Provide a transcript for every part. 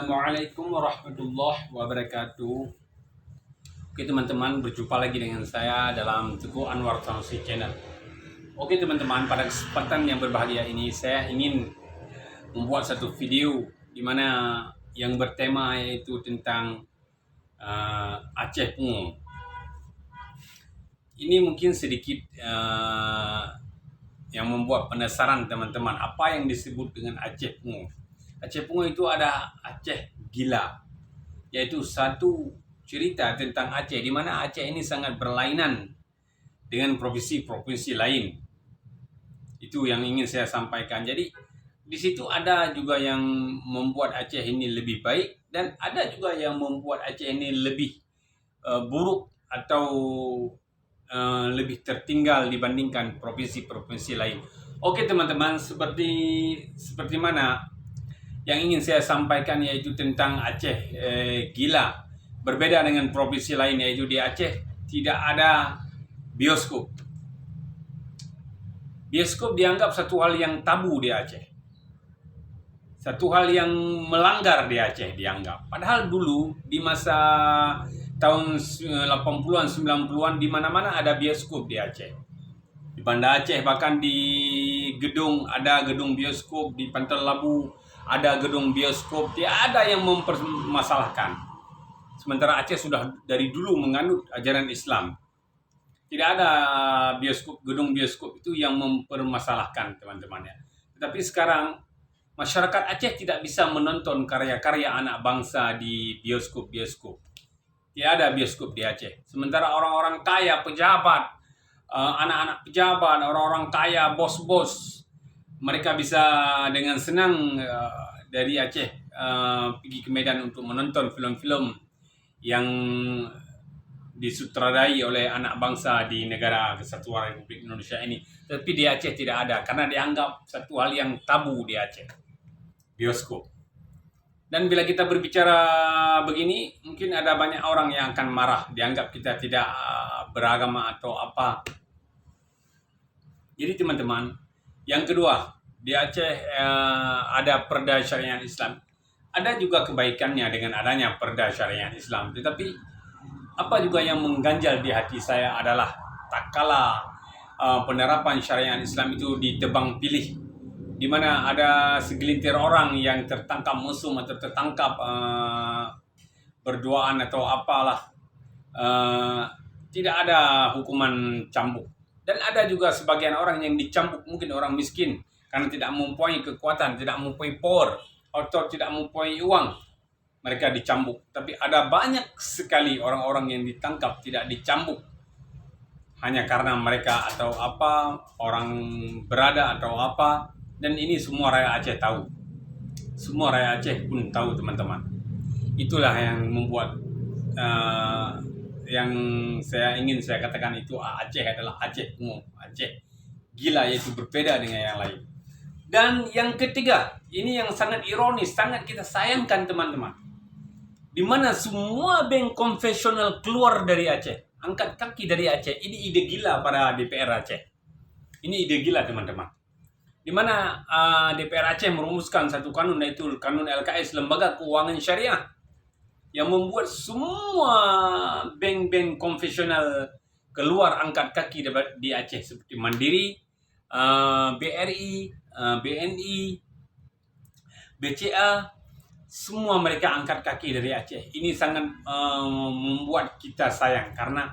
Assalamualaikum warahmatullahi wabarakatuh. Oke teman-teman, berjumpa lagi dengan saya dalam Teguh Anwar Sanusi Channel. Oke teman-teman, pada kesempatan yang berbahagia ini saya ingin membuat satu video di mana yang bertema yaitu tentang Aceh Pungo. Ini mungkin sedikit yang membuat penasaran teman-teman, apa yang disebut dengan Aceh Pungo. Aceh Pungo itu ada Aceh Gila, yaitu satu cerita tentang Aceh, di mana Aceh ini sangat berlainan dengan provinsi-provinsi lain. Itu yang ingin saya sampaikan. Jadi di situ ada juga yang membuat Aceh ini lebih baik, dan ada juga yang membuat Aceh ini lebih buruk atau lebih tertinggal dibandingkan provinsi-provinsi lain. Oke teman-teman, seperti mana yang ingin saya sampaikan yaitu tentang Aceh Gila. Berbeda dengan provinsi lain, yaitu di Aceh tidak ada bioskop. Bioskop dianggap satu hal yang tabu di Aceh. Satu hal yang melanggar di Aceh dianggap. Padahal dulu di masa tahun 80-an, 90-an di mana-mana ada bioskop di Aceh. Di Banda Aceh bahkan di gedung ada gedung bioskop, di Pantai Labu ada gedung bioskop, tidak ada yang mempermasalahkan. Sementara Aceh sudah dari dulu menganut ajaran Islam. Tidak ada gedung bioskop itu yang mempermasalahkan teman-teman ya. Tetapi sekarang masyarakat Aceh tidak bisa menonton karya-karya anak bangsa di bioskop-bioskop. Tidak ada bioskop di Aceh. Sementara orang-orang kaya, pejabat, anak-anak pejabat, orang-orang kaya, bos-bos, mereka bisa dengan senang dari Aceh pergi ke Medan untuk menonton film-film yang disutradai oleh anak bangsa di negara Kesatuan Republik Indonesia ini. Tapi di Aceh tidak ada, karena dianggap satu hal yang tabu di Aceh, bioskop. Dan bila kita berbicara begini, mungkin ada banyak orang yang akan marah, dianggap kita tidak beragama atau apa. Jadi teman-teman, yang kedua, di Aceh ada perda syariat Islam. Ada juga kebaikannya dengan adanya perda syariat Islam. Tetapi apa juga yang mengganjal di hati saya adalah tak kala penerapan syariat Islam itu ditebang pilih, di mana ada segelintir orang yang tertangkap mesum atau tertangkap berduaan atau apalah, tidak ada hukuman cambuk. Dan ada juga sebagian orang yang dicambuk, mungkin orang miskin, karena tidak mempunyai kekuatan, tidak mempunyai power, atau tidak mempunyai uang, mereka dicambuk. Tapi ada banyak sekali orang-orang yang ditangkap tidak dicambuk, hanya karena mereka atau apa, orang berada atau apa. Dan ini semua rakyat Aceh tahu. Semua rakyat Aceh pun tahu teman-teman. Itulah yang membuat yang saya ingin saya katakan itu Aceh adalah Aceh Pungo, Aceh Gila, yaitu berbeda dengan yang lain. Dan yang ketiga, ini yang sangat ironis, sangat kita sayangkan teman-teman, di mana semua bank konvensional keluar dari Aceh, angkat kaki dari Aceh. Ini ide gila pada DPR Aceh. Ini ide gila teman-teman, di mana DPR Aceh merumuskan satu kanun, yaitu kanun LKS, Lembaga Keuangan Syariah, yang membuat semua bank-bank konvensional keluar angkat kaki di Aceh, seperti Mandiri, BRI, BNI, BCA, semua mereka angkat kaki dari Aceh. Ini sangat membuat kita sayang, karena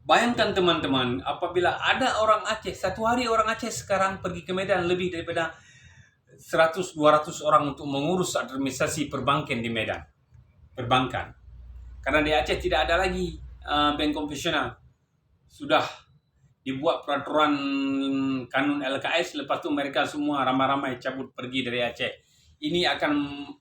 bayangkan teman-teman, apabila ada orang Aceh, satu hari orang Aceh sekarang pergi ke Medan lebih daripada 100-200 orang untuk mengurus administrasi perbankan di Medan. Perbankan. Karena di Aceh tidak ada lagi bank konvensional. Sudah dibuat peraturan kanun LKS, lepas itu mereka semua ramai-ramai cabut pergi dari Aceh. Ini akan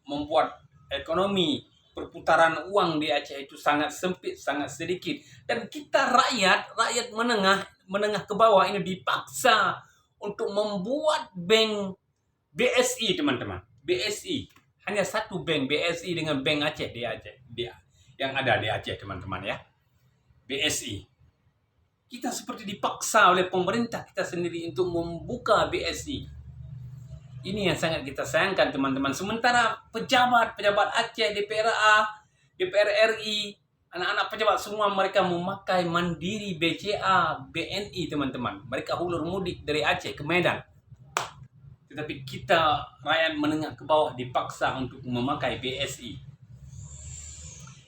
membuat ekonomi perputaran uang di Aceh itu sangat sempit, sangat sedikit. Dan kita rakyat menengah ke bawah ini dipaksa untuk membuat bank BSI teman-teman. BSI. Hanya satu bank, BSI dengan bank Aceh di Aceh. Yang ada di Aceh teman-teman ya. BSI. Kita seperti dipaksa oleh pemerintah kita sendiri untuk membuka BSI. Ini yang sangat kita sayangkan teman-teman. Sementara pejabat Aceh, DPR RI, anak-anak pejabat semua mereka memakai Mandiri, BCA, BNI teman-teman. Mereka hulur mudik dari Aceh ke Medan. Tetapi kita rakyat menengah ke bawah dipaksa untuk memakai BSI.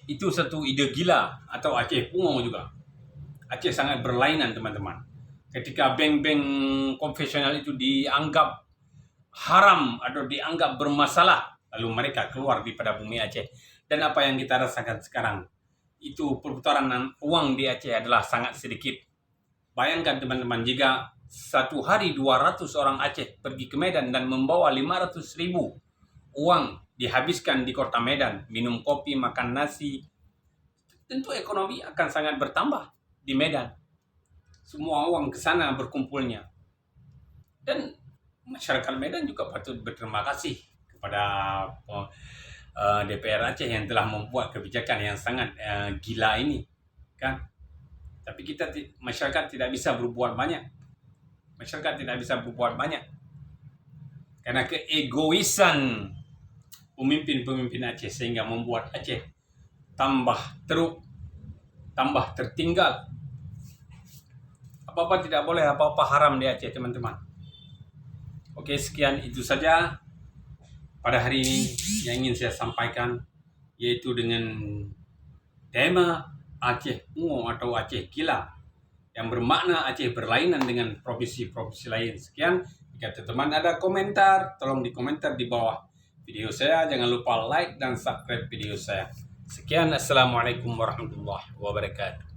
Itu satu ide gila, atau Aceh Pungo juga. Aceh sangat berlainan teman-teman. Ketika bank-bank konvensional itu dianggap haram atau dianggap bermasalah, lalu mereka keluar daripada bumi Aceh. Dan apa yang kita rasakan sekarang, itu perputaran uang di Aceh adalah sangat sedikit. Bayangkan teman-teman, jika satu hari 200 orang Aceh pergi ke Medan dan membawa 500.000 uang dihabiskan di kota Medan, minum kopi, makan nasi, tentu ekonomi akan sangat bertambah di Medan. Semua uang ke sana berkumpulnya. Dan masyarakat Medan juga patut berterima kasih kepada DPR Aceh yang telah membuat kebijakan yang sangat gila ini, kan? Tapi masyarakat tidak bisa berbuat banyak. Karena keegoisan pemimpin Aceh sehingga membuat Aceh tambah teruk, tambah tertinggal. Apa-apa tidak boleh, apa-apa haram di Aceh teman-teman. Oke, sekian itu saja pada hari ini yang ingin saya sampaikan, yaitu dengan tema Aceh Pungo atau Aceh Gila, yang bermakna Aceh berlainan dengan provinsi-provinsi lain. Sekian, jika teman-teman ada komentar, tolong dikomentar di bawah video saya. Jangan lupa like dan subscribe video saya. Sekian, Assalamualaikum warahmatullahi wabarakatuh.